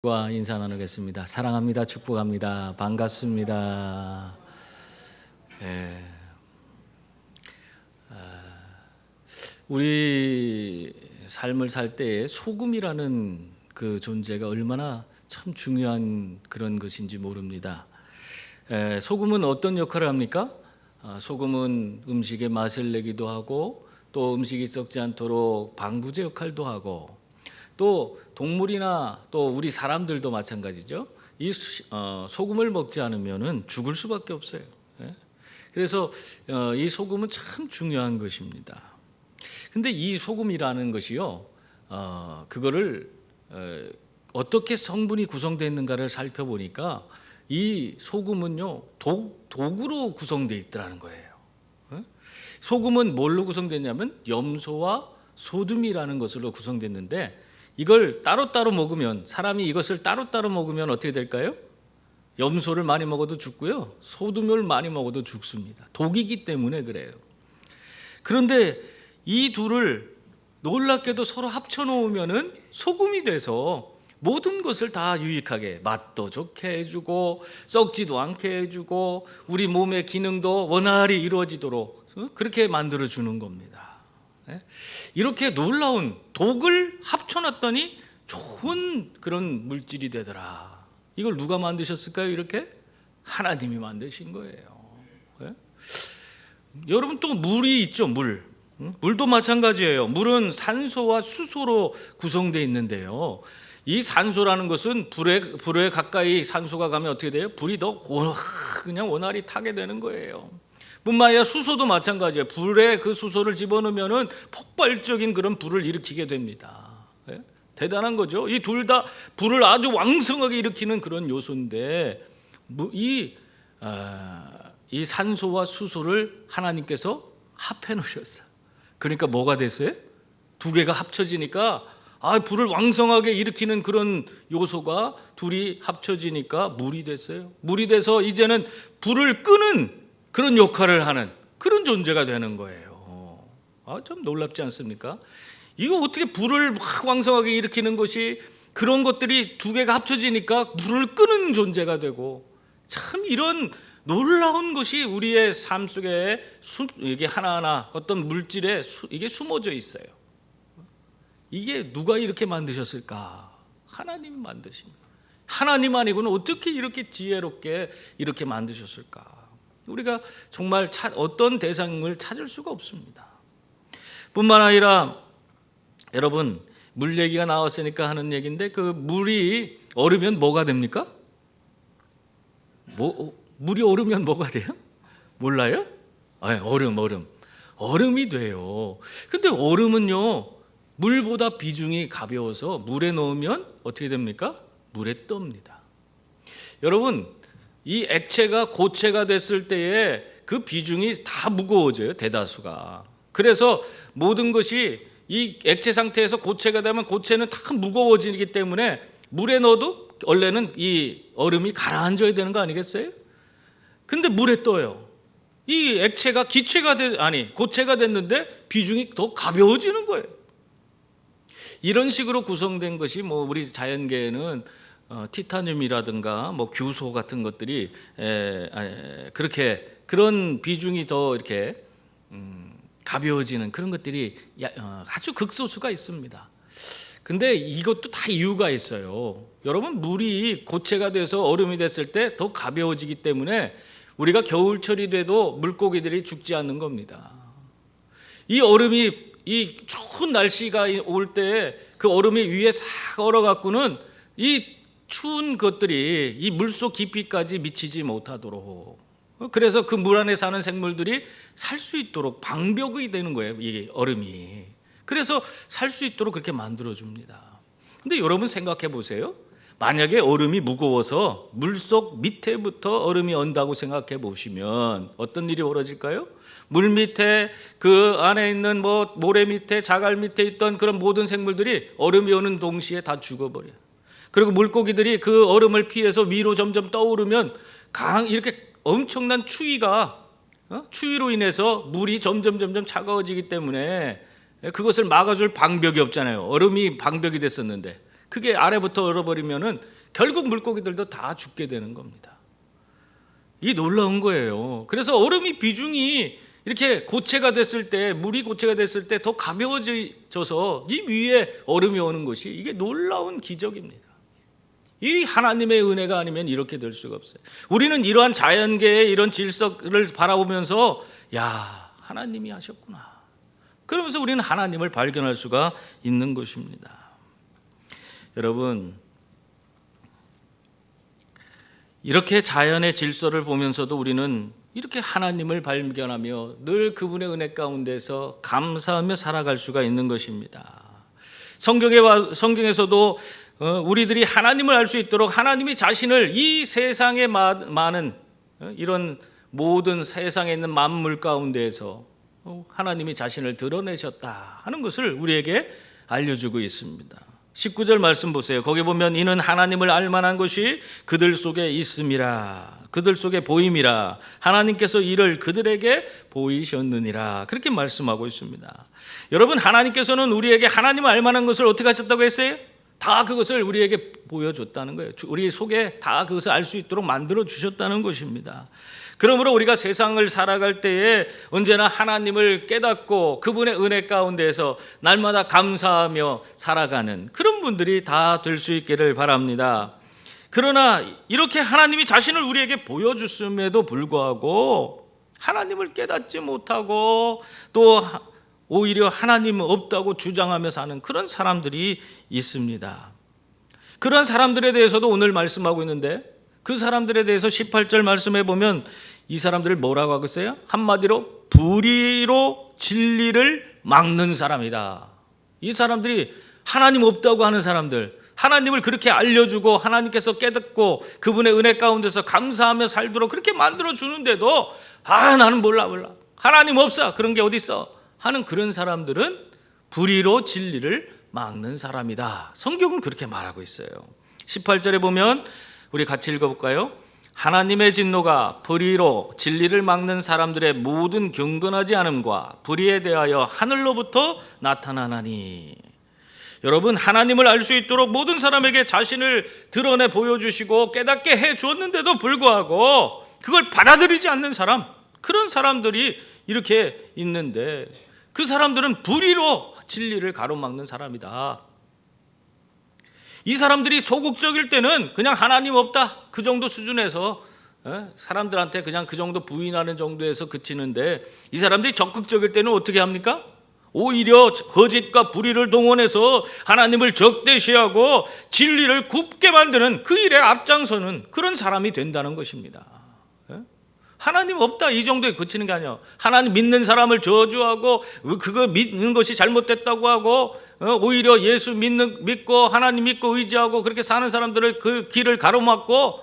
과 인사 나누겠습니다. 사랑합니다. 축복합니다. 반갑습니다. 우리 삶을 살 때에 소금이라는 그 존재가 얼마나 참 중요한 그런 것인지 모릅니다. 소금은 어떤 역할을 합니까? 소금은 음식의 맛을 내기도 하고 또 음식이 썩지 않도록 방부제 역할도 하고 또 동물이나 또 우리 사람들도 마찬가지죠. 이 소금을 먹지 않으면은 죽을 수밖에 없어요. 그래서 이 소금은 참 중요한 것입니다. 근데 이 소금이라는 것이요, 그거를 어떻게 성분이 구성되어 있는가를 살펴보니까 이 소금은요 독으로 구성되어 있더라는 거예요. 소금은 뭘로 구성됐냐면 염소와 소듐이라는 것으로 구성됐는데 이걸 따로따로 먹으면, 사람이 이것을 따로따로 먹으면 어떻게 될까요? 염소를 많이 먹어도 죽고요, 소듐을 많이 먹어도 죽습니다. 독이기 때문에 그래요. 그런데 이 둘을 놀랍게도 서로 합쳐놓으면은 소금이 돼서 모든 것을 다 유익하게, 맛도 좋게 해주고 썩지도 않게 해주고 우리 몸의 기능도 원활히 이루어지도록 그렇게 만들어주는 겁니다. 이렇게 놀라운 독을 합쳐놨더니 좋은 그런 물질이 되더라. 이걸 누가 만드셨을까요? 이렇게 하나님이 만드신 거예요. 여러분, 또 물이 있죠. 물도 마찬가지예요. 물은 산소와 수소로 구성되어 있는데요, 이 산소라는 것은 불에 가까이 산소가 가면 어떻게 돼요? 불이 더 그냥 원활히 타게 되는 거예요. 뿐만 아니라 수소도 마찬가지예요. 불에 그 수소를 집어넣으면은 폭발적인 그런 불을 일으키게 됩니다. 대단한 거죠. 이 둘 다 불을 아주 왕성하게 일으키는 그런 요소인데 이 산소와 수소를 하나님께서 합해 놓으셨어요. 그러니까 뭐가 됐어요? 두 개가 합쳐지니까 불을 왕성하게 일으키는 그런 요소가 둘이 합쳐지니까 물이 됐어요. 물이 돼서 이제는 불을 끄는 그런 역할을 하는 그런 존재가 되는 거예요. 참 놀랍지 않습니까? 이거 어떻게 불을 막 왕성하게 일으키는 것이, 그런 것들이 두 개가 합쳐지니까 불을 끄는 존재가 되고, 참 이런 놀라운 것이 우리의 삶 속에 이게 하나하나 어떤 물질에 이게 숨어져 있어요. 이게 누가 이렇게 만드셨을까? 하나님이 만드신 거예요. 하나님 아니고는 어떻게 이렇게 지혜롭게 이렇게 만드셨을까? 우리가 정말 어떤 대상을 찾을 수가 없습니다. 뿐만 아니라 여러분, 물 얘기가 나왔으니까 하는 얘기인데, 그 물이 얼으면 뭐가 됩니까? 물이 얼으면 뭐가 돼요? 몰라요? 얼음이 돼요. 근데 얼음은요 물보다 비중이 가벼워서 물에 넣으면 어떻게 됩니까? 물에 떱니다. 여러분, 이 액체가 고체가 됐을 때에 그 비중이 다 무거워져요, 대다수가. 그래서 모든 것이 이 액체 상태에서 고체가 되면 고체는 다 무거워지기 때문에 물에 넣어도 원래는 이 얼음이 가라앉아야 되는 거 아니겠어요? 근데 물에 떠요. 이 액체가 고체가 됐는데 비중이 더 가벼워지는 거예요. 이런 식으로 구성된 것이 우리 자연계에는 티타늄이라든가 규소 같은 것들이 그렇게 그런 비중이 더 이렇게 가벼워지는 그런 것들이 아주 극소수가 있습니다. 근데 이것도 다 이유가 있어요. 여러분, 물이 고체가 돼서 얼음이 됐을 때 더 가벼워지기 때문에 우리가 겨울철이 돼도 물고기들이 죽지 않는 겁니다. 이 얼음이, 이 추운 날씨가 올 때 그 얼음이 위에 싹 얼어갖고는 이 추운 것들이 이 물속 깊이까지 미치지 못하도록, 그래서 그 물 안에 사는 생물들이 살 수 있도록 방벽이 되는 거예요, 이 얼음이. 그래서 살 수 있도록 그렇게 만들어줍니다. 근데 여러분 생각해 보세요. 만약에 얼음이 무거워서 물속 밑에부터 얼음이 언다고 생각해 보시면 어떤 일이 벌어질까요? 물 밑에, 그 안에 있는 모래 밑에, 자갈 밑에 있던 그런 모든 생물들이 얼음이 오는 동시에 다 죽어버려요. 그리고 물고기들이 그 얼음을 피해서 위로 점점 떠오르면 이렇게 엄청난 추위로 인해서 물이 점점 차가워지기 때문에 그것을 막아줄 방벽이 없잖아요. 얼음이 방벽이 됐었는데 그게 아래부터 얼어버리면은 결국 물고기들도 다 죽게 되는 겁니다. 이 놀라운 거예요. 그래서 얼음이 비중이 이렇게 고체가 됐을 때, 물이 고체가 됐을 때 더 가벼워져서 이 위에 얼음이 오는 것이 이게 놀라운 기적입니다. 이 하나님의 은혜가 아니면 이렇게 될 수가 없어요. 우리는 이러한 자연계의 이런 질서를 바라보면서 야, 하나님이 하셨구나. 그러면서 우리는 하나님을 발견할 수가 있는 것입니다. 여러분, 이렇게 자연의 질서를 보면서도 우리는 이렇게 하나님을 발견하며 늘 그분의 은혜 가운데서 감사하며 살아갈 수가 있는 것입니다. 성경에서도 우리들이 하나님을 알 수 있도록 하나님이 자신을 이 세상에 많은 이런 모든 세상에 있는 만물 가운데에서 하나님이 자신을 드러내셨다 하는 것을 우리에게 알려주고 있습니다. 19절 말씀 보세요. 거기 보면 이는 하나님을 알만한 것이 그들 속에 있음이라, 그들 속에 보임이라, 하나님께서 이를 그들에게 보이셨느니라, 그렇게 말씀하고 있습니다. 여러분, 하나님께서는 우리에게 하나님을 알만한 것을 어떻게 하셨다고 했어요? 다 그것을 우리에게 보여줬다는 거예요. 우리 속에 다 그것을 알 수 있도록 만들어 주셨다는 것입니다. 그러므로 우리가 세상을 살아갈 때에 언제나 하나님을 깨닫고 그분의 은혜 가운데에서 날마다 감사하며 살아가는 그런 분들이 다 될 수 있기를 바랍니다. 그러나 이렇게 하나님이 자신을 우리에게 보여줬음에도 불구하고 하나님을 깨닫지 못하고 또 오히려 하나님은 없다고 주장하며 사는 그런 사람들이 있습니다. 그런 사람들에 대해서도 오늘 말씀하고 있는데, 그 사람들에 대해서 18절 말씀해 보면 이 사람들을 뭐라고 하고 있어요? 한마디로 불의로 진리를 막는 사람이다. 이 사람들이 하나님 없다고 하는 사람들, 하나님을 그렇게 알려주고 하나님께서 깨닫고 그분의 은혜 가운데서 감사하며 살도록 그렇게 만들어주는데도 나는 몰라 하나님 없어, 그런 게 어디 있어 하는 그런 사람들은 불의로 진리를 막는 사람이다. 성경은 그렇게 말하고 있어요. 18절에 보면 우리 같이 읽어볼까요? 하나님의 진노가 불의로 진리를 막는 사람들의 모든 경건하지 않음과 불의에 대하여 하늘로부터 나타나나니. 여러분, 하나님을 알 수 있도록 모든 사람에게 자신을 드러내 보여주시고 깨닫게 해주었는데도 불구하고 그걸 받아들이지 않는 사람, 그런 사람들이 이렇게 있는데 그 사람들은 불의로 진리를 가로막는 사람이다. 이 사람들이 소극적일 때는 그냥 하나님 없다 그 정도 수준에서 사람들한테 그냥 그 정도 부인하는 정도에서 그치는데, 이 사람들이 적극적일 때는 어떻게 합니까? 오히려 거짓과 불의를 동원해서 하나님을 적대시하고 진리를 굽게 만드는 그 일에 앞장서는 그런 사람이 된다는 것입니다. 하나님 없다 이 정도에 그치는 게 아니야. 하나님 믿는 사람을 저주하고 그거 믿는 것이 잘못됐다고 하고 오히려 예수 믿고 하나님 믿고 의지하고 그렇게 사는 사람들을 그 길을 가로막고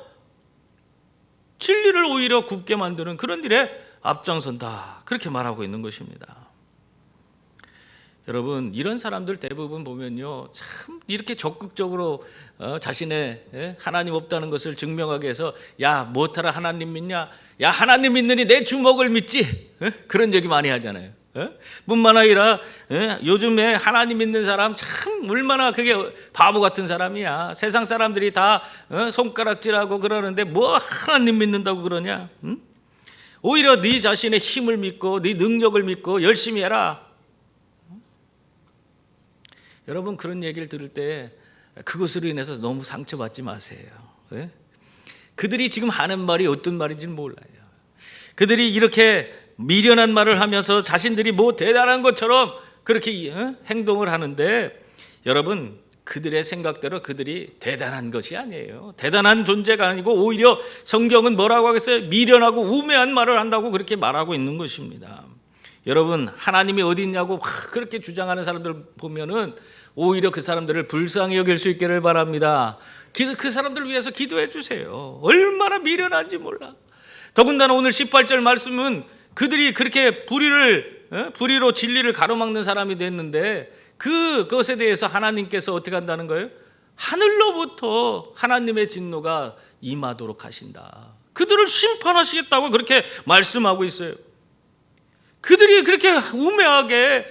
진리를 오히려 굽게 만드는 그런 일에 앞장선다, 그렇게 말하고 있는 것입니다. 여러분, 이런 사람들 대부분 보면요, 참 이렇게 적극적으로 자신의 하나님 없다는 것을 증명하기 위해서 야, 뭐하라 하나님 믿냐? 야, 하나님 믿느니 내 주먹을 믿지? 그런 얘기 많이 하잖아요. 뿐만 아니라 요즘에 하나님 믿는 사람 참 얼마나 그게 바보 같은 사람이야. 세상 사람들이 다 손가락질하고 그러는데 뭐 하나님 믿는다고 그러냐? 오히려 네 자신의 힘을 믿고 네 능력을 믿고 열심히 해라. 여러분, 그런 얘기를 들을 때 그것으로 인해서 너무 상처받지 마세요. 그들이 지금 하는 말이 어떤 말인지는 몰라요. 그들이 이렇게 미련한 말을 하면서 자신들이 뭐 대단한 것처럼 그렇게 행동을 하는데, 여러분, 그들의 생각대로 그들이 대단한 것이 아니에요. 대단한 존재가 아니고 오히려 성경은 뭐라고 하겠어요? 미련하고 우매한 말을 한다고 그렇게 말하고 있는 것입니다. 여러분, 하나님이 어디 있냐고 그렇게 주장하는 사람들 보면은 오히려 그 사람들을 불쌍히 여길 수 있기를 바랍니다. 그 사람들을 위해서 기도해 주세요. 얼마나 미련한지 몰라. 더군다나 오늘 18절 말씀은 그들이 그렇게 불의로 진리를 가로막는 사람이 됐는데 그것에 대해서 하나님께서 어떻게 한다는 거예요? 하늘로부터 하나님의 진노가 임하도록 하신다. 그들을 심판하시겠다고 그렇게 말씀하고 있어요. 그들이 그렇게 우매하게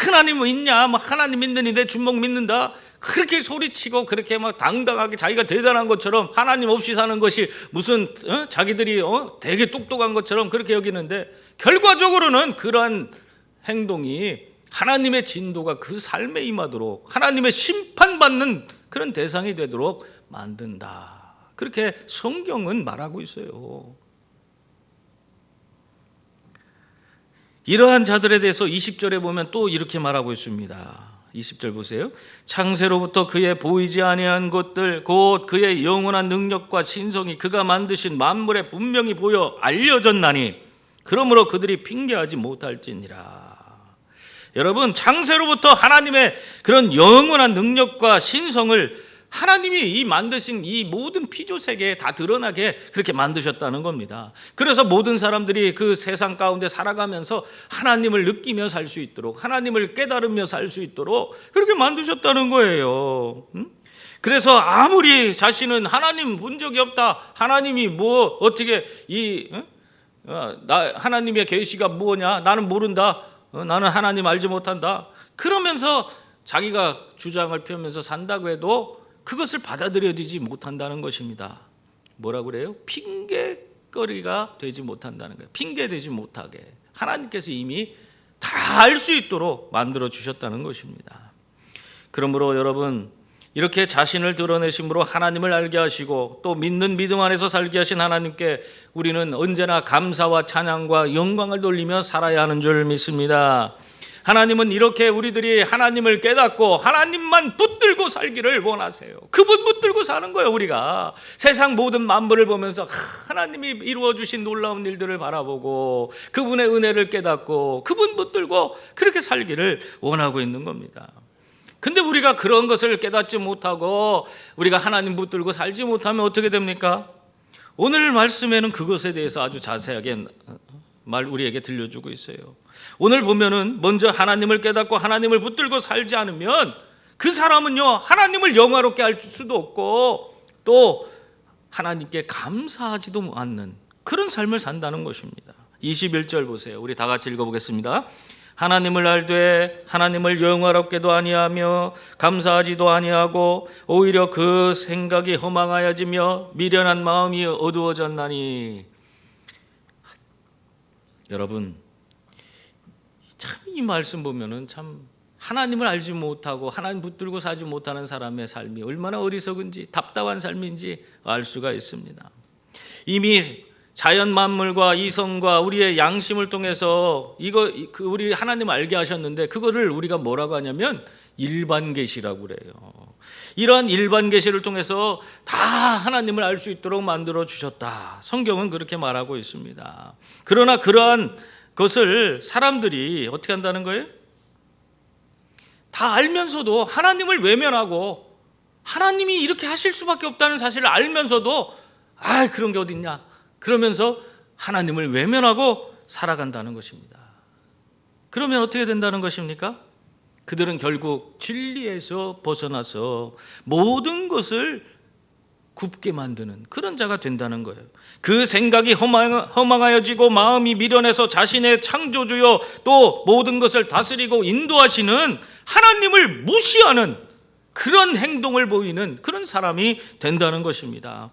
하나님 있냐, 뭐 하나님 믿느니 내 주먹 믿는다, 그렇게 소리치고 그렇게 막 당당하게 자기가 대단한 것처럼 하나님 없이 사는 것이 무슨 자기들이 되게 똑똑한 것처럼 그렇게 여기는데, 결과적으로는 그러한 행동이 하나님의 진도가 그 삶에 임하도록, 하나님의 심판받는 그런 대상이 되도록 만든다. 그렇게 성경은 말하고 있어요. 이러한 자들에 대해서 20절에 보면 또 이렇게 말하고 있습니다. 20절 보세요. 창세로부터 그의 보이지 아니한 것들 곧 그의 영원한 능력과 신성이 그가 만드신 만물에 분명히 보여 알려졌나니 그러므로 그들이 핑계하지 못할지니라. 여러분, 창세로부터 하나님의 그런 영원한 능력과 신성을 하나님이 이 만드신 이 모든 피조 세계에 다 드러나게 그렇게 만드셨다는 겁니다. 그래서 모든 사람들이 그 세상 가운데 살아가면서 하나님을 느끼며 살 수 있도록, 하나님을 깨달으며 살 수 있도록 그렇게 만드셨다는 거예요. 그래서 아무리 자신은 하나님 본 적이 없다, 하나님이 뭐 어떻게 하나님의 계시가 뭐냐, 나는 모른다, 나는 하나님 알지 못한다, 그러면서 자기가 주장을 펴면서 산다고 해도 그것을 받아들여지지 못한다는 것입니다. 뭐라고 그래요? 핑계거리가 되지 못한다는 거예요. 핑계되지 못하게 하나님께서 이미 다 알 수 있도록 만들어 주셨다는 것입니다. 그러므로 여러분, 이렇게 자신을 드러내심으로 하나님을 알게 하시고 또 믿는 믿음 안에서 살게 하신 하나님께 우리는 언제나 감사와 찬양과 영광을 돌리며 살아야 하는 줄 믿습니다. 하나님은 이렇게 우리들이 하나님을 깨닫고 하나님만 붙들고 살기를 원하세요. 그분 붙들고 사는 거예요. 우리가 세상 모든 만물을 보면서 하나님이 이루어주신 놀라운 일들을 바라보고 그분의 은혜를 깨닫고 그분 붙들고 그렇게 살기를 원하고 있는 겁니다. 근데 우리가 그런 것을 깨닫지 못하고 우리가 하나님 붙들고 살지 못하면 어떻게 됩니까? 오늘 말씀에는 그것에 대해서 아주 자세하게 우리에게 들려주고 있어요. 오늘 보면은 먼저 하나님을 깨닫고 하나님을 붙들고 살지 않으면 그 사람은요, 하나님을 영화롭게 할 수도 없고 또 하나님께 감사하지도 않는 그런 삶을 산다는 것입니다. 21절 보세요. 우리 다 같이 읽어보겠습니다. 하나님을 알되 하나님을 영화롭게도 아니하며 감사하지도 아니하고 오히려 그 생각이 허망하여지며 미련한 마음이 어두워졌나니. 여러분, 참 이 말씀 보면은 참 하나님을 알지 못하고 하나님 붙들고 살지 못하는 사람의 삶이 얼마나 어리석은지 답답한 삶인지 알 수가 있습니다. 이미 자연 만물과 이성과 우리의 양심을 통해서 우리 하나님 알게 하셨는데 그거를 우리가 뭐라고 하냐면 일반 계시라고 그래요. 이러한 일반 계시를 통해서 다 하나님을 알 수 있도록 만들어 주셨다. 성경은 그렇게 말하고 있습니다. 그러나 그러한 것을 사람들이 어떻게 한다는 거예요? 다 알면서도 하나님을 외면하고 하나님이 이렇게 하실 수밖에 없다는 사실을 알면서도 그런 게 어딨냐 그러면서 하나님을 외면하고 살아간다는 것입니다. 그러면 어떻게 된다는 것입니까? 그들은 결국 진리에서 벗어나서 모든 것을 굽게 만드는 그런 자가 된다는 거예요. 그 생각이 허망하여지고 마음이 미련해서 자신의 창조주요 또 모든 것을 다스리고 인도하시는 하나님을 무시하는 그런 행동을 보이는 그런 사람이 된다는 것입니다.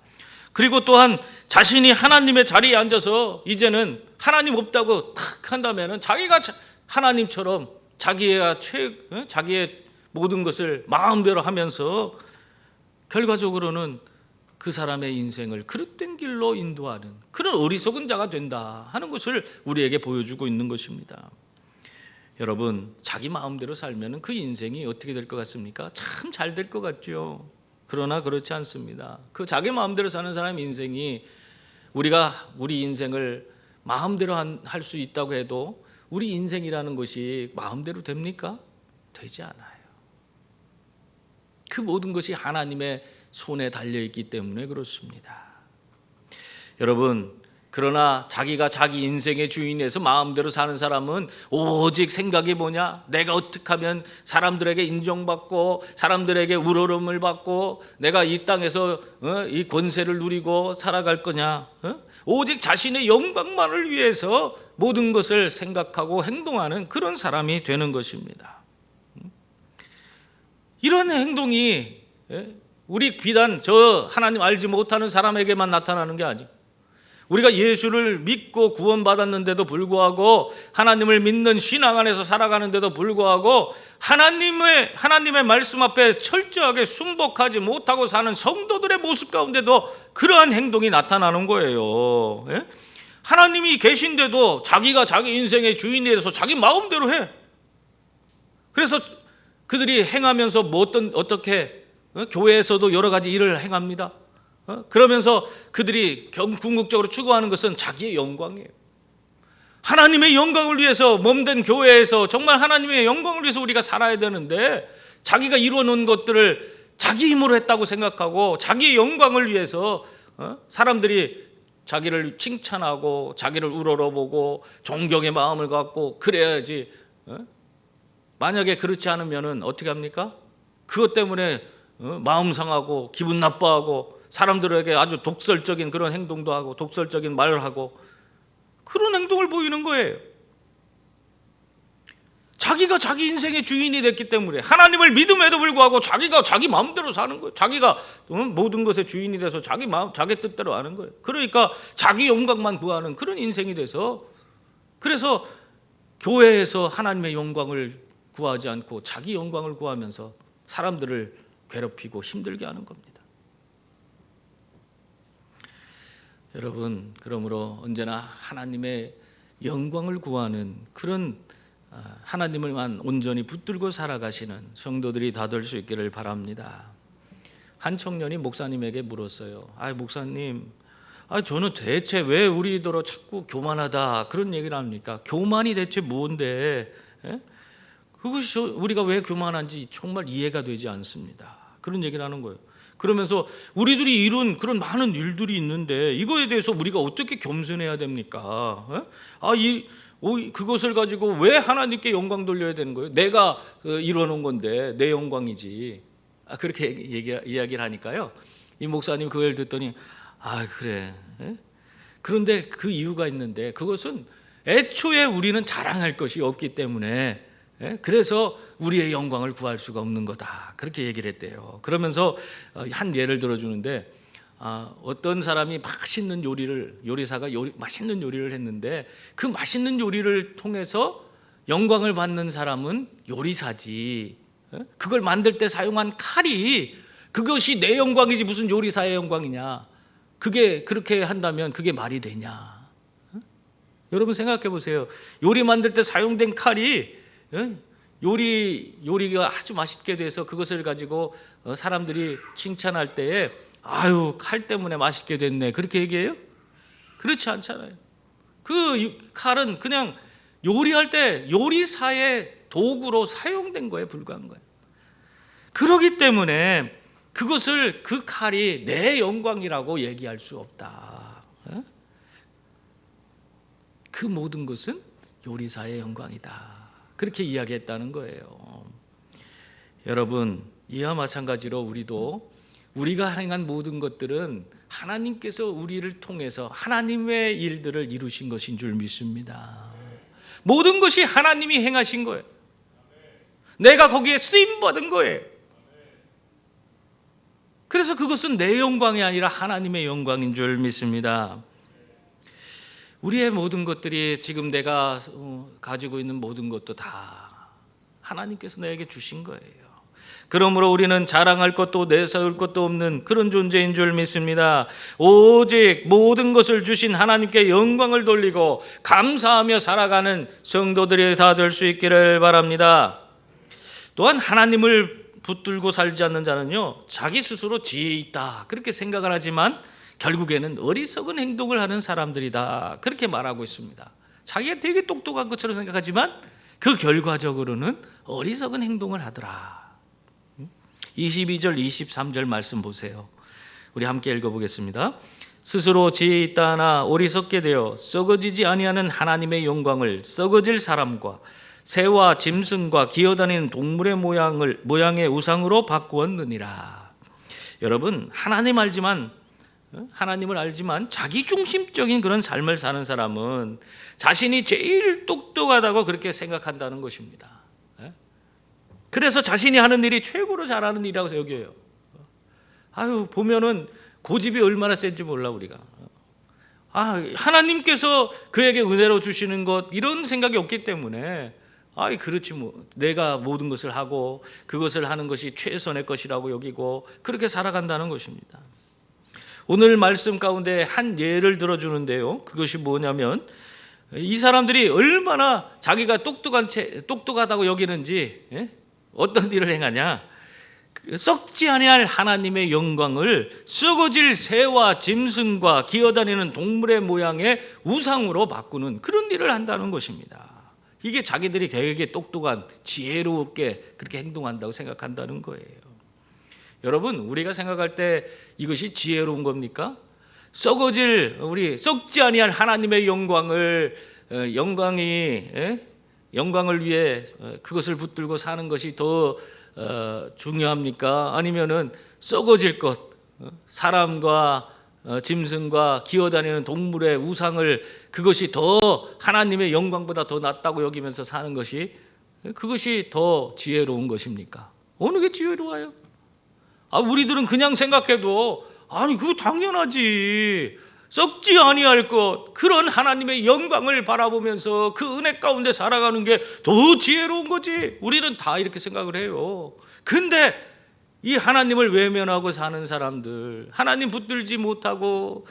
그리고 또한 자신이 하나님의 자리에 앉아서 이제는 하나님 없다고 탁 한다면 자기가 하나님처럼 자기의 모든 것을 마음대로 하면서 결과적으로는 그 사람의 인생을 그릇된 길로 인도하는 그런 어리석은 자가 된다 하는 것을 우리에게 보여주고 있는 것입니다. 여러분, 자기 마음대로 살면 그 인생이 어떻게 될 것 같습니까? 참 잘 될 것 같죠. 그러나 그렇지 않습니다. 그 자기 마음대로 사는 사람 인생이 우리가 우리 인생을 마음대로 할 수 있다고 해도 우리 인생이라는 것이 마음대로 됩니까? 되지 않아요. 그 모든 것이 하나님의 손에 달려있기 때문에 그렇습니다. 여러분, 그러나 자기가 자기 인생의 주인에서 마음대로 사는 사람은 오직 생각이 뭐냐? 내가 어떻게 하면 사람들에게 인정받고 사람들에게 우러름을 받고 내가 이 땅에서 이 권세를 누리고 살아갈 거냐? 오직 자신의 영광만을 위해서 모든 것을 생각하고 행동하는 그런 사람이 되는 것입니다. 이런 행동이 우리 비단 저 하나님 알지 못하는 사람에게만 나타나는 게 아니에요. 우리가 예수를 믿고 구원받았는데도 불구하고 하나님을 믿는 신앙 안에서 살아가는데도 불구하고 하나님의 말씀 앞에 철저하게 순복하지 못하고 사는 성도들의 모습 가운데도 그러한 행동이 나타나는 거예요. 하나님이 계신데도 자기가 자기 인생의 주인이 돼서 자기 마음대로 해. 그래서 그들이 행하면서 어떻게 교회에서도 여러 가지 일을 행합니다. 그러면서 그들이 궁극적으로 추구하는 것은 자기의 영광이에요. 하나님의 영광을 위해서 몸된 교회에서 정말 하나님의 영광을 위해서 우리가 살아야 되는데 자기가 이루어놓은 것들을 자기 힘으로 했다고 생각하고 자기의 영광을 위해서 사람들이 자기를 칭찬하고 자기를 우러러보고 존경의 마음을 갖고 그래야지. 만약에 그렇지 않으면 어떻게 합니까? 그것 때문에 마음 상하고 기분 나빠하고 사람들에게 아주 독설적인 그런 행동도 하고 독설적인 말을 하고 그런 행동을 보이는 거예요. 자기가 자기 인생의 주인이 됐기 때문에 하나님을 믿음에도 불구하고 자기가 자기 마음대로 사는 거예요. 자기가 모든 것의 주인이 돼서 자기 마음, 자기 뜻대로 하는 거예요. 그러니까 자기 영광만 구하는 그런 인생이 돼서 그래서 교회에서 하나님의 영광을 구하지 않고 자기 영광을 구하면서 사람들을 괴롭히고 힘들게 하는 겁니다. 여러분, 그러므로 언제나 하나님의 영광을 구하는 그런 하나님을만 온전히 붙들고 살아가시는 성도들이 다 될 수 있기를 바랍니다. 한 청년이 목사님에게 물었어요. 목사님, 저는 대체 왜 우리더러 자꾸 교만하다 그런 얘기를 합니까? 교만이 대체 뭔데? 그것이 우리가 왜 교만한지 정말 이해가 되지 않습니다. 그런 얘기를 하는 거예요. 그러면서 우리들이 이룬 그런 많은 일들이 있는데 이거에 대해서 우리가 어떻게 겸손해야 됩니까? 그것을 가지고 왜 하나님께 영광 돌려야 되는 거예요? 내가 이뤄놓은 건데 내 영광이지. 그렇게 이야기를 하니까요. 이 목사님 그걸 듣더니 그래. 그런데 그 이유가 있는데 그것은 애초에 우리는 자랑할 것이 없기 때문에 그래서 우리의 영광을 구할 수가 없는 거다. 그렇게 얘기를 했대요. 그러면서 한 예를 들어주는데 어떤 사람이 맛있는 요리사가 맛있는 요리를 했는데 그 맛있는 요리를 통해서 영광을 받는 사람은 요리사지. 그걸 만들 때 사용한 칼이 그것이 내 영광이지 무슨 요리사의 영광이냐. 그게 그렇게 한다면 그게 말이 되냐. 여러분 생각해 보세요. 요리 만들 때 사용된 칼이 요리가 아주 맛있게 돼서 그것을 가지고 사람들이 칭찬할 때에 칼 때문에 맛있게 됐네 그렇게 얘기해요? 그렇지 않잖아요. 그 칼은 그냥 요리할 때 요리사의 도구로 사용된 거에 불과한 거예요. 그렇기 때문에 그것을 그 칼이 내 영광이라고 얘기할 수 없다. 그 모든 것은 요리사의 영광이다. 그렇게 이야기했다는 거예요. 여러분, 이와 마찬가지로 우리가 행한 모든 것들은 하나님께서 우리를 통해서 하나님의 일들을 이루신 것인 줄 믿습니다. 모든 것이 하나님이 행하신 거예요. 내가 거기에 쓰임 받은 거예요. 그래서 그것은 내 영광이 아니라 하나님의 영광인 줄 믿습니다. 우리의 모든 것들이 지금 내가 가지고 있는 모든 것도 다 하나님께서 내게 주신 거예요. 그러므로 우리는 자랑할 것도 내세울 것도 없는 그런 존재인 줄 믿습니다. 오직 모든 것을 주신 하나님께 영광을 돌리고 감사하며 살아가는 성도들이 다 될 수 있기를 바랍니다. 또한 하나님을 붙들고 살지 않는 자는요, 자기 스스로 지혜 있다 그렇게 생각을 하지만 결국에는 어리석은 행동을 하는 사람들이다 그렇게 말하고 있습니다. 자기가 되게 똑똑한 것처럼 생각하지만 그 결과적으로는 어리석은 행동을 하더라. 22절 23절 말씀 보세요. 우리 함께 읽어보겠습니다. 스스로 지혜 있다 하나 어리석게 되어 썩어지지 아니하는 하나님의 영광을 썩어질 사람과 새와 짐승과 기어다니는 동물의 모양의 우상으로 바꾸었느니라. 여러분, 하나님을 알지만 자기중심적인 그런 삶을 사는 사람은 자신이 제일 똑똑하다고 그렇게 생각한다는 것입니다. 그래서 자신이 하는 일이 최고로 잘하는 일이라고 여겨요. 아유, 보면은 고집이 얼마나 센지 몰라 우리가. 하나님께서 그에게 은혜로 주시는 것 이런 생각이 없기 때문에 그렇지 뭐 내가 모든 것을 하고 그것을 하는 것이 최선의 것이라고 여기고 그렇게 살아간다는 것입니다. 오늘 말씀 가운데 한 예를 들어주는데요. 그것이 뭐냐면 이 사람들이 얼마나 자기가 똑똑하다고 여기는지 어떤 일을 행하냐. 썩지 아니할 하나님의 영광을 썩어질 새와 짐승과 기어다니는 동물의 모양의 우상으로 바꾸는 그런 일을 한다는 것입니다. 이게 자기들이 되게 똑똑한 지혜롭게 그렇게 행동한다고 생각한다는 거예요. 여러분, 우리가 생각할 때 이것이 지혜로운 겁니까? 썩지 아니할 하나님의 영광을 위해 그것을 붙들고 사는 것이 더 중요합니까? 아니면은 썩어질 것, 사람과 짐승과 기어다니는 동물의 우상을 그것이 더 하나님의 영광보다 더 낫다고 여기면서 사는 것이 그것이 더 지혜로운 것입니까? 어느 게 지혜로워요? 우리들은 그냥 생각해도 그거 당연하지. 썩지 아니할 것, 그런 하나님의 영광을 바라보면서 그 은혜 가운데 살아가는 게 더 지혜로운 거지. 우리는 다 이렇게 생각을 해요. 근데 이 하나님을 외면하고 사는 사람들, 하나님 붙들지 못하고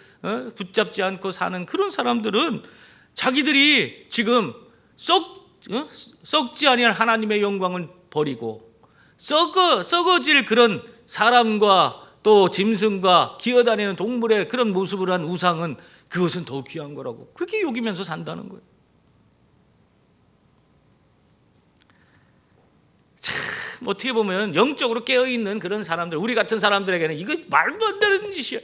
붙잡지 않고 사는 그런 사람들은 자기들이 지금 썩지 아니할 하나님의 영광을 버리고 썩어질 그런 사람과 또 짐승과 기어다니는 동물의 그런 모습을 한 우상은 그것은 더 귀한 거라고 그렇게 여기면서 산다는 거예요. 참 어떻게 보면 영적으로 깨어있는 그런 사람들, 우리 같은 사람들에게는 이거 말도 안 되는 짓이야.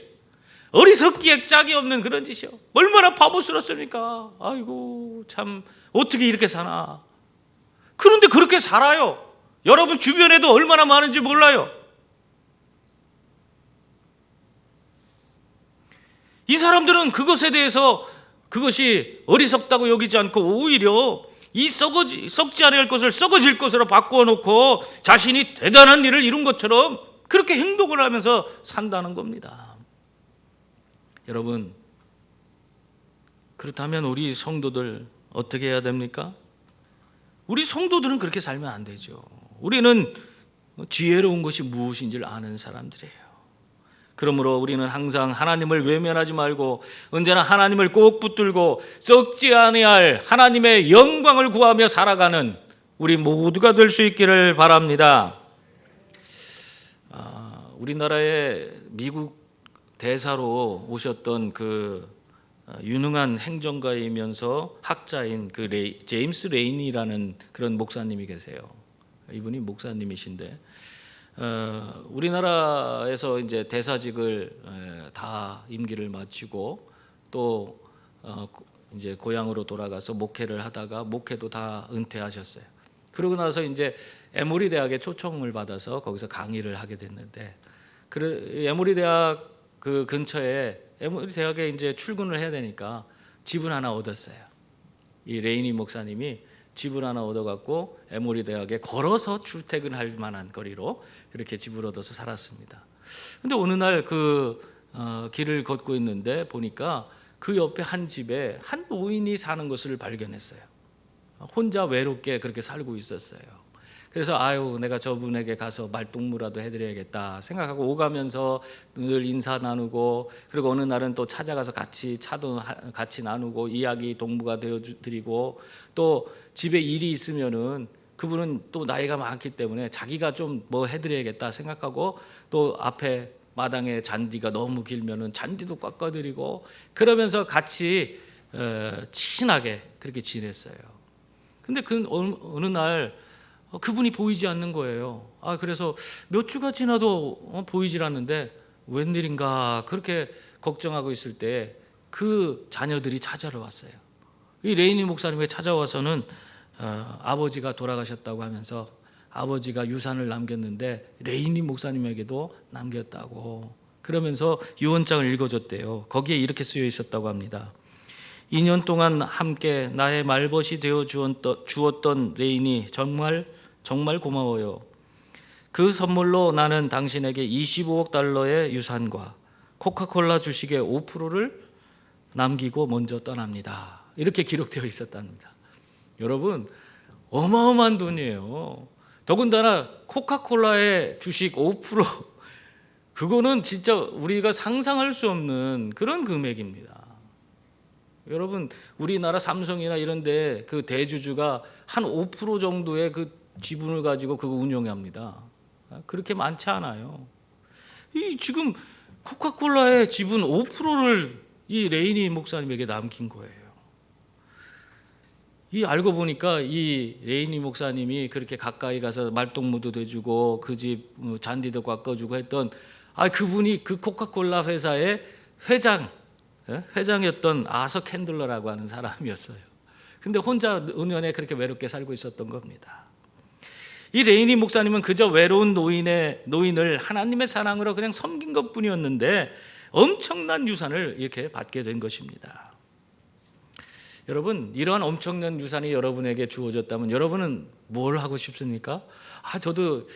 어리석기에 짝이 없는 그런 짓이야. 얼마나 바보스럽습니까? 아이고 참 어떻게 이렇게 사나. 그런데 그렇게 살아요. 여러분 주변에도 얼마나 많은지 몰라요. 이 사람들은 그것에 대해서 그것이 어리석다고 여기지 않고 오히려 이 썩지 아니할 것을 썩어질 것으로 바꾸어 놓고 자신이 대단한 일을 이룬 것처럼 그렇게 행동을 하면서 산다는 겁니다. 여러분, 그렇다면 우리 성도들 어떻게 해야 됩니까? 우리 성도들은 그렇게 살면 안 되죠. 우리는 지혜로운 것이 무엇인지를 아는 사람들이에요. 그러므로 우리는 항상 하나님을 외면하지 말고 언제나 하나님을 꼭 붙들고 썩지 아니할 하나님의 영광을 구하며 살아가는 우리 모두가 될 수 있기를 바랍니다. 우리나라에 미국 대사로 오셨던 그 유능한 행정가이면서 학자인 그 제임스 레인이라는 그런 목사님이 계세요. 이분이 목사님이신데 우리나라에서 이제 대사직을 다 임기를 마치고 또 이제 고향으로 돌아가서 목회를 하다가 목회도 다 은퇴하셨어요. 그러고 나서 이제 에모리 대학에 초청을 받아서 거기서 강의를 하게 됐는데 에모리 대학 그 근처에 에모리 대학에 이제 출근을 해야 되니까 집을 하나 얻었어요. 이 레이니 목사님이 집을 하나 얻어갖고 에모리 대학에 걸어서 출퇴근할 만한 거리로 이렇게 집을 얻어서 살았습니다. 근데 어느 날 그 길을 걷고 있는데 보니까 그 옆에 한 집에 한 노인이 사는 것을 발견했어요. 혼자 외롭게 그렇게 살고 있었어요. 그래서 내가 저분에게 가서 말동무라도 해드려야겠다 생각하고 오가면서 늘 인사 나누고 그리고 어느 날은 또 찾아가서 차도 같이 나누고 이야기 동무가 되어드리고 또 집에 일이 있으면은 그분은 또 나이가 많기 때문에 자기가 좀 뭐 해드려야겠다 생각하고 또 앞에 마당에 잔디가 너무 길면은 잔디도 깎아드리고 그러면서 같이 친하게 그렇게 지냈어요. 근데 그 어느 날 그분이 보이지 않는 거예요. 그래서 몇 주가 지나도 보이질 않는데 웬일인가 그렇게 걱정하고 있을 때 그 자녀들이 찾아러 왔어요. 이 레이니 목사님에게 찾아와서는 아버지가 돌아가셨다고 하면서 아버지가 유산을 남겼는데 레이니 목사님에게도 남겼다고 그러면서 유언장을 읽어줬대요. 거기에 이렇게 쓰여 있었다고 합니다. 2년 동안 함께 나의 말벗이 되어 주었던 레인이 정말 고마워요. 그 선물로 나는 당신에게 25억 달러의 유산과 코카콜라 주식의 5%를 남기고 먼저 떠납니다. 이렇게 기록되어 있었답니다. 여러분, 어마어마한 돈이에요. 더군다나 코카콜라의 주식 5%, 그거는 진짜 우리가 상상할 수 없는 그런 금액입니다. 여러분, 우리나라 삼성이나 이런 데 그 대주주가 한 5% 정도의 그 지분을 가지고 그거 운영합니다. 그렇게 많지 않아요. 이 지금 코카콜라의 지분 5%를 이 레이니 목사님에게 남긴 거예요. 이 알고 보니까 이 레이니 목사님이 그렇게 가까이 가서 말동무도 대주고 그 집 잔디도 깎아주고 했던 그분이 그 코카콜라 회사의 회장이었던 아서 캔들러라고 하는 사람이었어요. 근데 혼자 은연에 그렇게 외롭게 살고 있었던 겁니다. 이 레이니 목사님은 그저 외로운 노인을 하나님의 사랑으로 그냥 섬긴 것뿐이었는데 엄청난 유산을 이렇게 받게 된 것입니다. 여러분, 이러한 엄청난 유산이 여러분에게 주어졌다면 여러분은 뭘 하고 싶습니까? 저도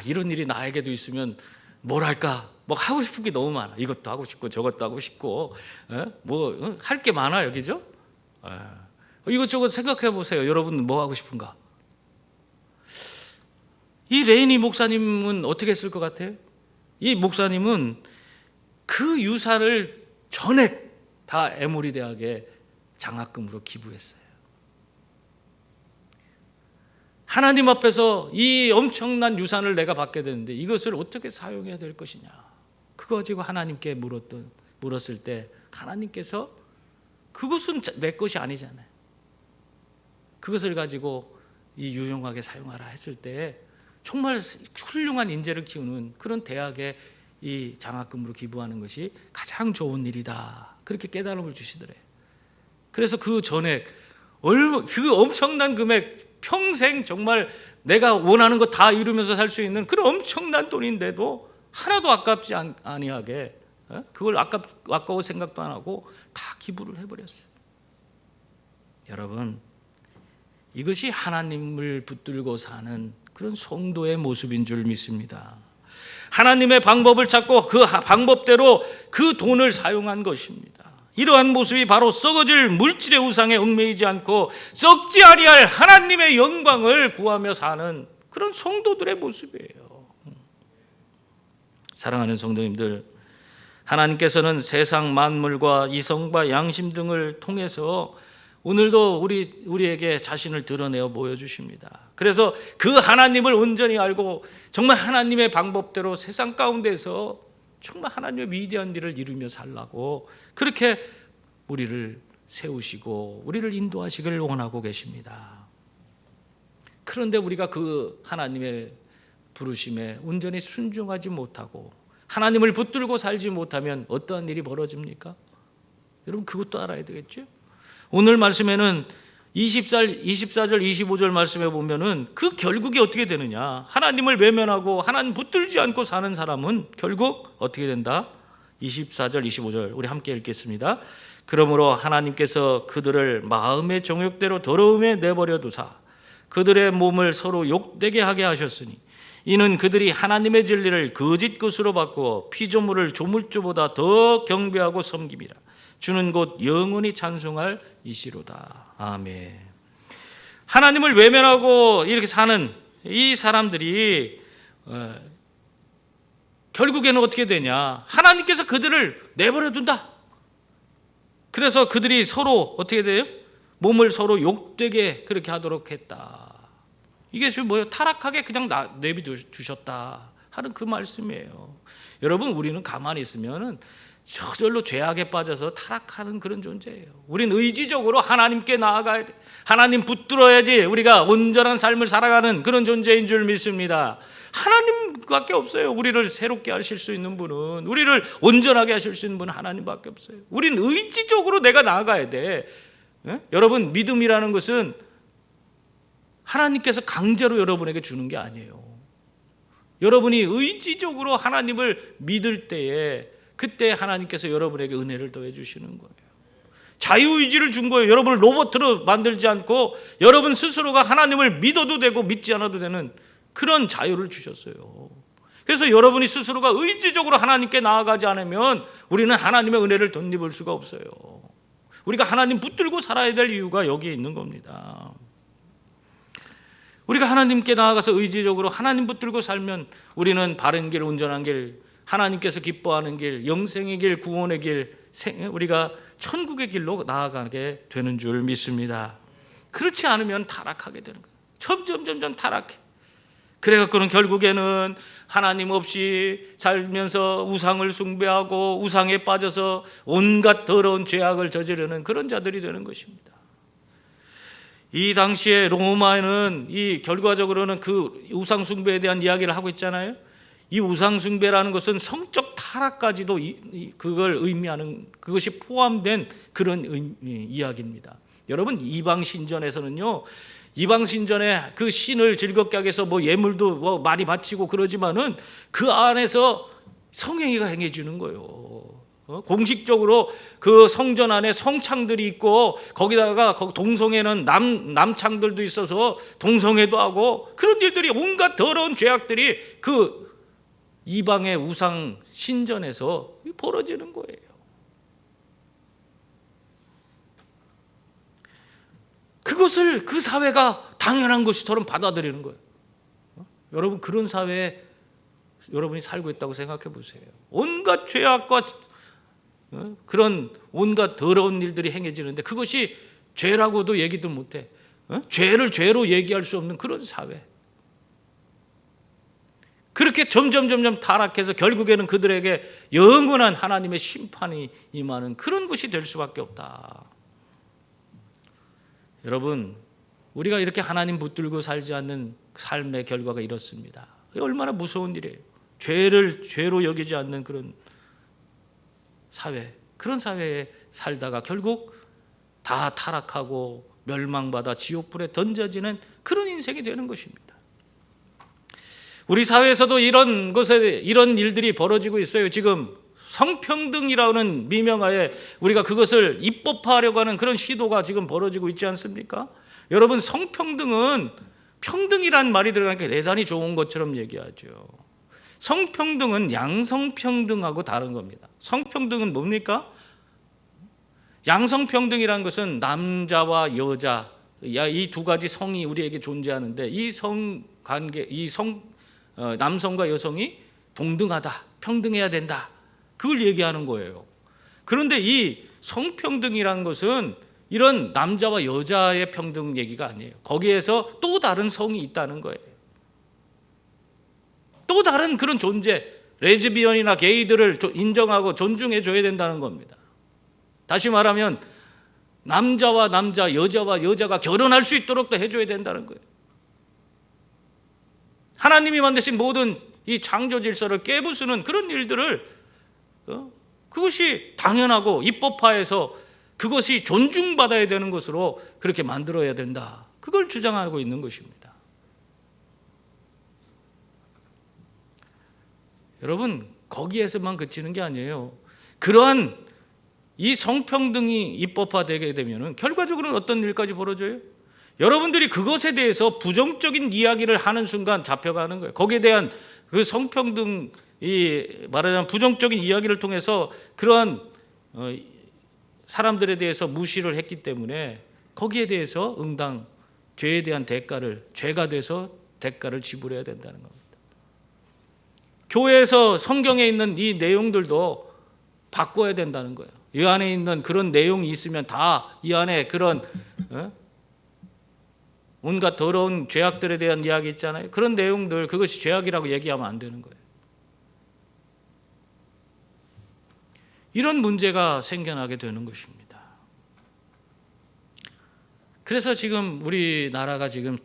이런 일이 나에게도 있으면 뭘 할까? 뭐 하고 싶은 게 너무 많아. 이것도 하고 싶고 저것도 하고 싶고 뭐 할 게 많아요, 그죠? 이것저것 생각해 보세요. 여러분 뭐 하고 싶은가? 이 레이니 목사님은 어떻게 했을 것 같아요? 이 목사님은 그 유산을 전액 다 에모리 대학에 장학금으로 기부했어요. 하나님 앞에서 이 엄청난 유산을 내가 받게 되는데 이것을 어떻게 사용해야 될 것이냐, 그거 가지고 하나님께 물었을 때 하나님께서 그것은 내 것이 아니잖아요. 그것을 가지고 이 유용하게 사용하라 했을 때 정말 훌륭한 인재를 키우는 그런 대학에 이 장학금으로 기부하는 것이 가장 좋은 일이다, 그렇게 깨달음을 주시더래요. 그래서 그 전액, 그 엄청난 금액, 평생 정말 내가 원하는 거 다 이루면서 살 수 있는 그런 엄청난 돈인데도 하나도 아깝지 아니하게 그걸 아까워 생각도 안 하고 다 기부를 해버렸어요. 여러분, 이것이 하나님을 붙들고 사는 그런 성도의 모습인 줄 믿습니다. 하나님의 방법을 찾고 그 방법대로 그 돈을 사용한 것입니다. 이러한 모습이 바로 썩어질 물질의 우상에 얽매이지 않고 썩지 아니할 하나님의 영광을 구하며 사는 그런 성도들의 모습이에요. 사랑하는 성도님들, 하나님께서는 세상 만물과 이성과 양심 등을 통해서 오늘도 우리에게 자신을 드러내어 보여주십니다. 그래서 그 하나님을 온전히 알고 정말 하나님의 방법대로 세상 가운데서 정말 하나님의 위대한 일을 이루며 살라고 그렇게 우리를 세우시고 우리를 인도하시기를 원하고 계십니다. 그런데 우리가 그 하나님의 부르심에 온전히 순종하지 못하고 하나님을 붙들고 살지 못하면 어떠한 일이 벌어집니까? 여러분, 그것도 알아야 되겠죠? 오늘 말씀에는 24절 25절 말씀에 보면은 그 결국이 어떻게 되느냐, 하나님을 외면하고 하나님 붙들지 않고 사는 사람은 결국 어떻게 된다? 24절 25절 우리 함께 읽겠습니다. 그러므로 하나님께서 그들을 마음의 정욕대로 더러움에 내버려 두사 그들의 몸을 서로 욕되게 하게 하셨으니 이는 그들이 하나님의 진리를 거짓 것으로 바꾸어 피조물을 조물주보다 더 경배하고 섬김이라. 주는 곧 영원히 찬송할 이시로다. 아멘. 하나님을 외면하고 이렇게 사는 이 사람들이 결국에는 어떻게 되냐, 하나님께서 그들을 내버려 둔다. 그래서 그들이 서로 어떻게 돼요? 몸을 서로 욕되게 그렇게 하도록 했다. 이게 지금 뭐예요? 타락하게 그냥 내비두셨다 하는 그 말씀이에요. 여러분, 우리는 가만히 있으면은 저절로 죄악에 빠져서 타락하는 그런 존재예요. 우리는 의지적으로 하나님께 나아가야 돼. 하나님 붙들어야지 우리가 온전한 삶을 살아가는 그런 존재인 줄 믿습니다. 하나님밖에 없어요. 우리를 새롭게 하실 수 있는 분은, 우리를 온전하게 하실 수 있는 분은 하나님밖에 없어요. 우리는 의지적으로 내가 나아가야 돼. 여러분, 믿음이라는 것은 하나님께서 강제로 여러분에게 주는 게 아니에요. 여러분이 의지적으로 하나님을 믿을 때에 그때 하나님께서 여러분에게 은혜를 더해 주시는 거예요. 자유의지를 준 거예요. 여러분을 로봇으로 만들지 않고 여러분 스스로가 하나님을 믿어도 되고 믿지 않아도 되는 그런 자유를 주셨어요. 그래서 여러분이 스스로가 의지적으로 하나님께 나아가지 않으면 우리는 하나님의 은혜를 덧입을 수가 없어요. 우리가 하나님 붙들고 살아야 될 이유가 여기에 있는 겁니다. 우리가 하나님께 나아가서 의지적으로 하나님 붙들고 살면 우리는 바른 길, 온전한 길, 하나님께서 기뻐하는 길, 영생의 길, 구원의 길, 우리가 천국의 길로 나아가게 되는 줄 믿습니다. 그렇지 않으면 타락하게 되는 거예요. 점점 타락해. 그래갖고는 결국에는 하나님 없이 살면서 우상을 숭배하고 우상에 빠져서 온갖 더러운 죄악을 저지르는 그런 자들이 되는 것입니다. 이 당시에 로마에는 이 결과적으로는 그 우상 숭배에 대한 이야기를 하고 있잖아요. 이 우상 숭배라는 것은 성적 타락까지도 그걸 의미하는, 그것이 포함된 그런 이야기입니다. 여러분, 이방 신전에서는요, 이방 신전에 그 신을 즐겁게 하기 위해서 뭐 예물도 뭐 많이 바치고 그러지만은 그 안에서 성행위가 행해지는 거예요. 공식적으로 그 성전 안에 성창들이 있고 거기다가 동성애는 남창들도 있어서 동성애도 하고 그런 일들이, 온갖 더러운 죄악들이 그 이방의 우상 신전에서 벌어지는 거예요. 그것을 그 사회가 당연한 것처럼 받아들이는 거예요. 여러분, 그런 사회에 여러분이 살고 있다고 생각해 보세요. 온갖 죄악과 그런 온갖 더러운 일들이 행해지는데 그것이 죄라고도 얘기도 못해. 죄를 죄로 얘기할 수 없는 그런 사회. 그렇게 점점 타락해서 결국에는 그들에게 영원한 하나님의 심판이 임하는 그런 것이 될 수밖에 없다. 여러분, 우리가 이렇게 하나님 붙들고 살지 않는 삶의 결과가 이렇습니다. 얼마나 무서운 일이에요. 죄를 죄로 여기지 않는 그런 사회, 그런 사회에 살다가 결국 다 타락하고 멸망받아 지옥불에 던져지는 그런 인생이 되는 것입니다. 우리 사회에서도 이런 일들이 벌어지고 있어요. 지금 성평등이라는 미명하에 우리가 그것을 입법화하려고 하는 그런 시도가 지금 벌어지고 있지 않습니까? 여러분, 성평등은 평등이란 말이 들어가니까 대단히 좋은 것처럼 얘기하죠. 성평등은 양성평등하고 다른 겁니다. 성평등은 뭡니까? 양성평등이라는 것은 남자와 여자, 이 두 가지 성이 우리에게 존재하는데 이 성관계, 남성과 여성이 동등하다, 평등해야 된다, 그걸 얘기하는 거예요. 그런데 이 성평등이라는 것은 이런 남자와 여자의 평등 얘기가 아니에요. 거기에서 또 다른 성이 있다는 거예요. 또 다른 그런 존재, 레즈비언이나 게이들을 인정하고 존중해 줘야 된다는 겁니다. 다시 말하면 남자와 남자, 여자와 여자가 결혼할 수 있도록 또 해줘야 된다는 거예요. 하나님이 만드신 모든 이 창조 질서를 깨부수는 그런 일들을 그것이 당연하고 입법화해서 그것이 존중받아야 되는 것으로 그렇게 만들어야 된다, 그걸 주장하고 있는 것입니다. 여러분, 거기에서만 그치는 게 아니에요. 그러한 이 성평등이 입법화되게 되면 결과적으로는 어떤 일까지 벌어져요? 여러분들이 그것에 대해서 부정적인 이야기를 하는 순간 잡혀가는 거예요. 거기에 대한 그 성평등, 말하자면 부정적인 이야기를 통해서 그러한 사람들에 대해서 무시를 했기 때문에 거기에 대해서 응당, 죄에 대한 대가를, 죄가 돼서 대가를 지불해야 된다는 겁니다. 교회에서 성경에 있는 이 내용들도 바꿔야 된다는 거예요. 이 안에 있는 그런 내용이 있으면 다 이 안에 그런 온갖 더러운 죄악들에 대한 이야기 있잖아요. 그런 내용들, 그것이 죄악이라고 얘기하면 안 되는 거예요. 이런 문제가 생겨나게 되는 것입니다. 그래서 지금 우리나라가 지금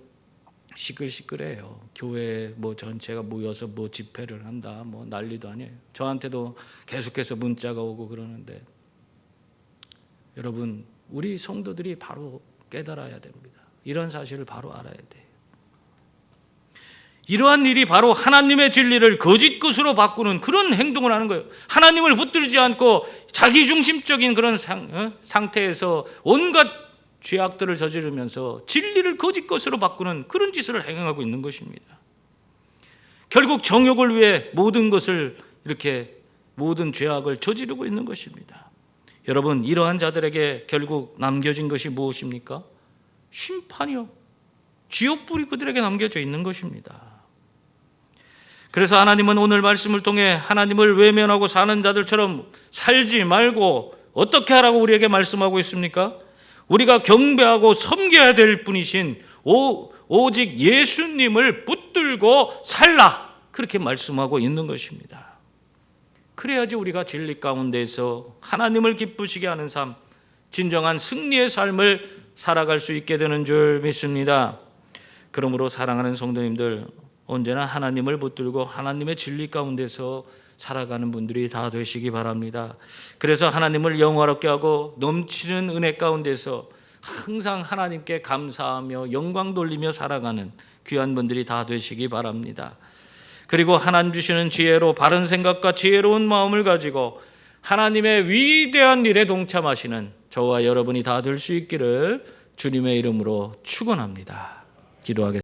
시끌시끌해요. 교회 뭐 전체가 모여서 뭐 집회를 한다, 뭐 난리도 아니에요. 저한테도 계속해서 문자가 오고 그러는데, 여러분, 우리 성도들이 바로 깨달아야 됩니다. 이런 사실을 바로 알아야 돼요. 이러한 일이 바로 하나님의 진리를 거짓 것으로 바꾸는 그런 행동을 하는 거예요. 하나님을 붙들지 않고 자기중심적인 그런 상태에서 온갖 죄악들을 저지르면서 진리를 거짓 것으로 바꾸는 그런 짓을 행하고 있는 것입니다. 결국 정욕을 위해 모든 것을 이렇게 모든 죄악을 저지르고 있는 것입니다. 여러분, 이러한 자들에게 결국 남겨진 것이 무엇입니까? 심판이요. 지옥불이 그들에게 남겨져 있는 것입니다. 그래서 하나님은 오늘 말씀을 통해 하나님을 외면하고 사는 자들처럼 살지 말고 어떻게 하라고 우리에게 말씀하고 있습니까? 우리가 경배하고 섬겨야 될 분이신 오직 예수님을 붙들고 살라, 그렇게 말씀하고 있는 것입니다. 그래야지 우리가 진리 가운데서 하나님을 기쁘시게 하는 삶, 진정한 승리의 삶을 살아갈 수 있게 되는 줄 믿습니다. 그러므로 사랑하는 성도님들, 언제나 하나님을 붙들고 하나님의 진리 가운데서 살아가는 분들이 다 되시기 바랍니다. 그래서 하나님을 영화롭게 하고 넘치는 은혜 가운데서 항상 하나님께 감사하며 영광 돌리며 살아가는 귀한 분들이 다 되시기 바랍니다. 그리고 하나님 주시는 지혜로 바른 생각과 지혜로운 마음을 가지고 하나님의 위대한 일에 동참하시는 저와 여러분이 다 될 수 있기를 주님의 이름으로 축원합니다. 기도하겠습니다.